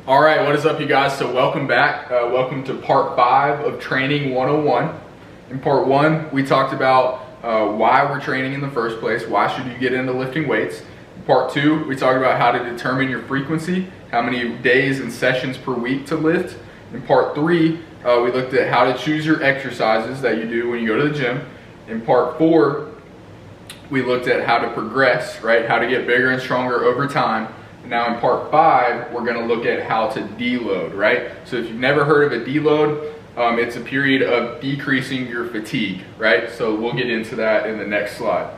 All right, what is up, you guys? So welcome back. Welcome to part 5 of Training 101. In part 1, we talked about why we're training in the first place. Why should you get into lifting weights? In part 2, we talked about how to determine your frequency, how many days and sessions per week to lift. In part 3, we looked at how to choose your exercises that you do when you go to the gym. In part 4, we looked at how to progress, right? How to get bigger and stronger over time. Now in part 5, we're gonna look at how to deload, right? So if you've never heard of a deload, it's a period of decreasing your fatigue, right? So we'll get into that in the next slide.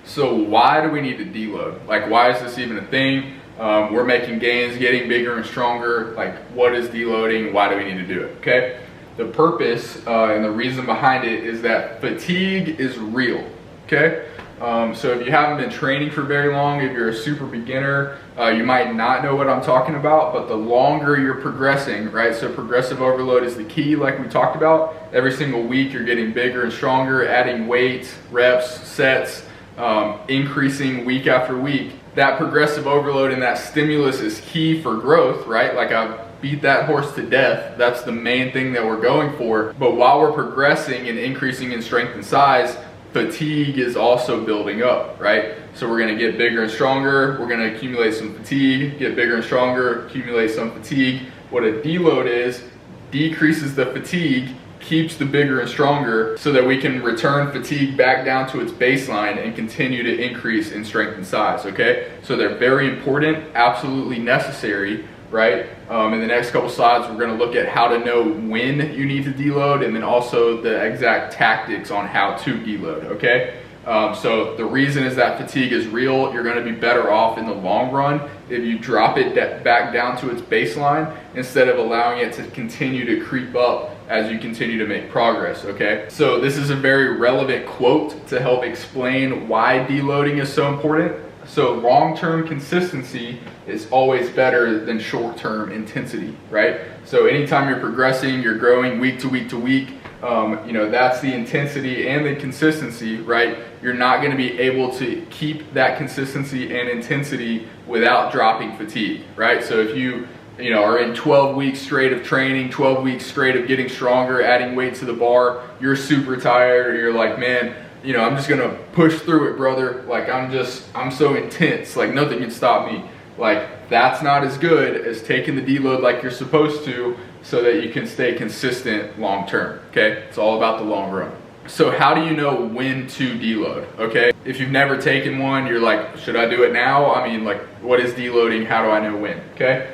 So why do we need to deload? Like, why is this even a thing? We're making gains, getting bigger and stronger. Like, what is deloading? Why do we need to do it, okay? The purpose and the reason behind it is that fatigue is real, okay? So if you haven't been training for very long, if you're a super beginner, you might not know what I'm talking about, but the longer you're progressing, right? So progressive overload is the key, like we talked about. Every single week you're getting bigger and stronger, adding weight, reps, sets, increasing week after week. That progressive overload and that stimulus is key for growth, right? Like, I've beat that horse to death. That's the main thing that we're going for. But while we're progressing and increasing in strength and size, fatigue is also building up, right? So we're gonna get bigger and stronger, we're gonna accumulate some fatigue, get bigger and stronger, accumulate some fatigue. What a deload is, decreases the fatigue, keeps the bigger and stronger, so that we can return fatigue back down to its baseline and continue to increase in strength and size, okay? So they're very important, absolutely necessary, right? In the next couple slides, we're going to look at how to know when you need to deload, and then also the exact tactics on how to deload, okay? So the reason is that fatigue is real. You're going to be better off in the long run if you drop it back down to its baseline instead of allowing it to continue to creep up as you continue to make progress, okay? So this is a very relevant quote to help explain why deloading is so important. So long-term consistency is always better than short-term intensity, right? So anytime you're progressing, you're growing week to week to week, that's the intensity and the consistency, right? You're not gonna be able to keep that consistency and intensity without dropping fatigue, right? So if you are in 12 weeks straight of training, 12 weeks straight of getting stronger, adding weight to the bar, you're super tired, or you're like, man, I'm just gonna push through it, brother. Like, I'm so intense, like nothing can stop me. Like, that's not as good as taking the deload like you're supposed to, so that you can stay consistent long term, okay? It's all about the long run. So how do you know when to deload, okay? If you've never taken one, you're like, should I do it now? I mean, like, what is deloading? How do I know when, okay?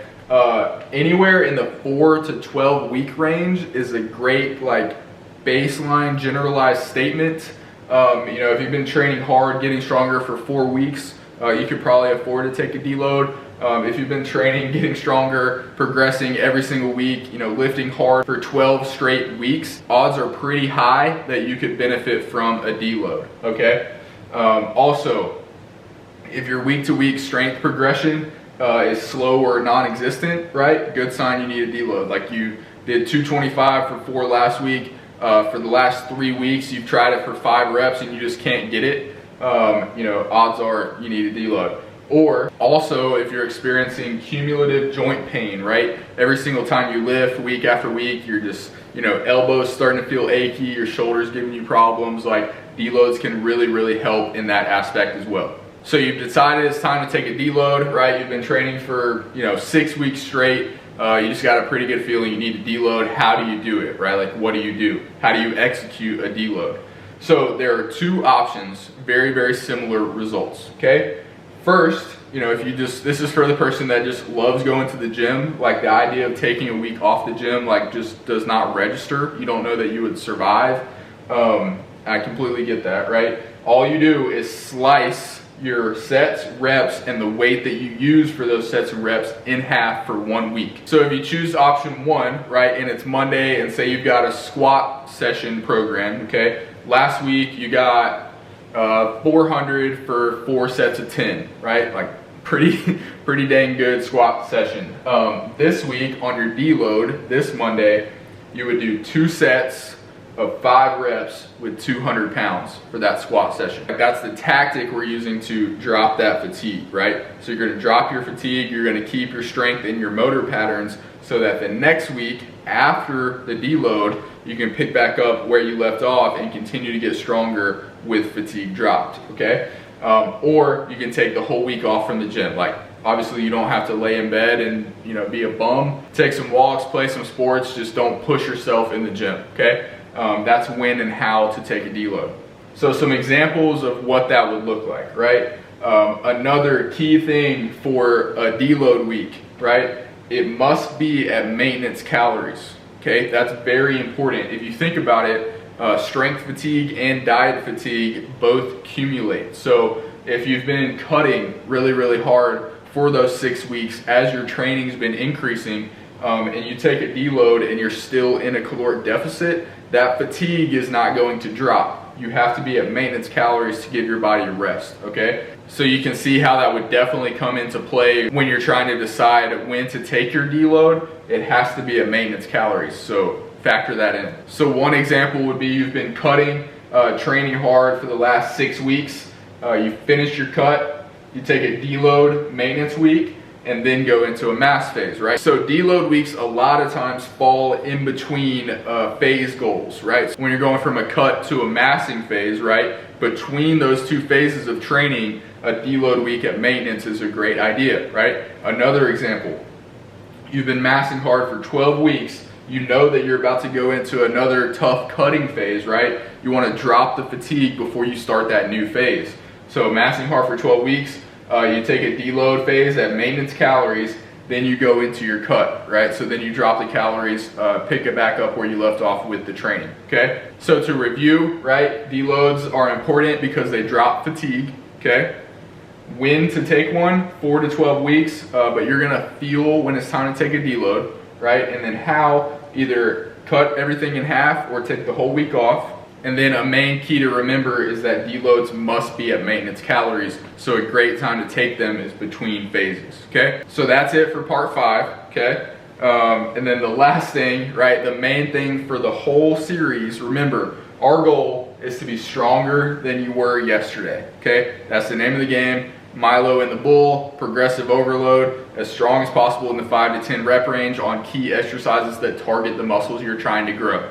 Anywhere in the 4 to 12 week range is a great, like, baseline generalized statement. If you've been training hard, getting stronger for 4 weeks, you could probably afford to take a deload. If you've been training, getting stronger, progressing every single week, lifting hard for 12 straight weeks, odds are pretty high that you could benefit from a deload, okay? Also, if your week to week strength progression is slow or non-existent, right? Good sign you need a deload. Like, you did 225 for 4 last week. For the last 3 weeks, you've tried it for 5 reps and you just can't get it. Odds are you need a deload. Or also, if you're experiencing cumulative joint pain, right? Every single time you lift, week after week, you're just, elbows starting to feel achy, your shoulders giving you problems. Like, deloads can really, really help in that aspect as well. So you've decided it's time to take a deload, right? You've been training for, 6 weeks straight. You just got a pretty good feeling you need to deload. How do you do it, right? Like, what do you do? How do you execute a deload? So there are 2 options, very, very similar results, okay? First, this is for the person that just loves going to the gym. Like, the idea of taking a week off the gym, like, just does not register. You don't know that you would survive. I completely get that, right? All you do is slice your sets, reps, and the weight that you use for those sets and reps in half for 1 week. So if you choose option 1, right, and it's Monday, and say you've got a squat session program, okay? Last week you got 400 for 4 sets of 10, right? Like, pretty dang good squat session. This week on your deload, this Monday, you would do 2 sets of 5 reps with 200 pounds for that squat session. That's the tactic we're using to drop that fatigue, right? So you're gonna drop your fatigue, you're gonna keep your strength in your motor patterns so that the next week after the deload, you can pick back up where you left off and continue to get stronger with fatigue dropped, okay? Or you can take the whole week off from the gym. Like, obviously you don't have to lay in bed and be a bum. Take some walks, play some sports, just don't push yourself in the gym, okay? That's when and how to take a deload. So some examples of what that would look like, right? Another key thing for a deload week, right? It must be at maintenance calories, okay? That's very important. If you think about it, strength fatigue and diet fatigue both accumulate. So if you've been cutting really, really hard for those 6 weeks as your training's been increasing, and you take a deload and you're still in a caloric deficit, that fatigue is not going to drop. You have to be at maintenance calories to give your body rest, okay? So you can see how that would definitely come into play when you're trying to decide when to take your deload. It has to be at maintenance calories, so factor that in. So one example would be you've been cutting, training hard for the last 6 weeks. You finish your cut, you take a deload maintenance week, and then go into a mass phase, right? So deload weeks a lot of times fall in between phase goals, right? So when you're going from a cut to a massing phase, right? Between those 2 phases of training, a deload week at maintenance is a great idea, right? Another example, you've been massing hard for 12 weeks, you know that you're about to go into another tough cutting phase, right? You wanna drop the fatigue before you start that new phase. So massing hard for 12 weeks, you take a deload phase at maintenance calories, then you go into your cut, right? So then you drop the calories, pick it back up where you left off with the training, okay? So to review, right, deloads are important because they drop fatigue, okay? When to take one, 4 to 12 weeks, but you're gonna feel when it's time to take a deload, right? And then how, either cut everything in half or take the whole week off. And then a main key to remember is that deloads must be at maintenance calories, so a great time to take them is between phases, okay? So that's it for part 5, okay? And then the last thing, right, the main thing for the whole series, remember, our goal is to be stronger than you were yesterday, okay? That's the name of the game. Milo in the bull, progressive overload, as strong as possible in the 5 to 10 rep range on key exercises that target the muscles you're trying to grow.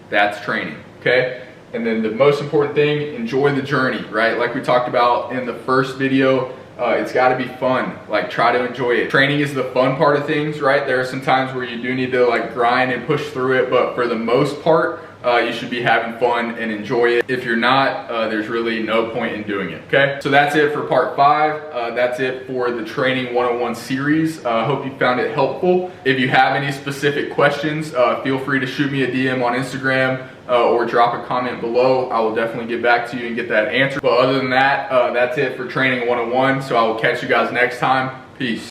That's training, okay? And then the most important thing, enjoy the journey, right? Like we talked about in the first video, it's gotta be fun. Like, try to enjoy it. Training is the fun part of things, right? There are some times where you do need to like grind and push through it, but for the most part, you should be having fun and enjoy it. If you're not, there's really no point in doing it, okay? So that's it for part 5. That's it for the Training 101 series. Hope you found it helpful. If you have any specific questions, feel free to shoot me a DM on Instagram or drop a comment below. I will definitely get back to you and get that answer. But other than that, that's it for Training 101. So I will catch you guys next time. Peace.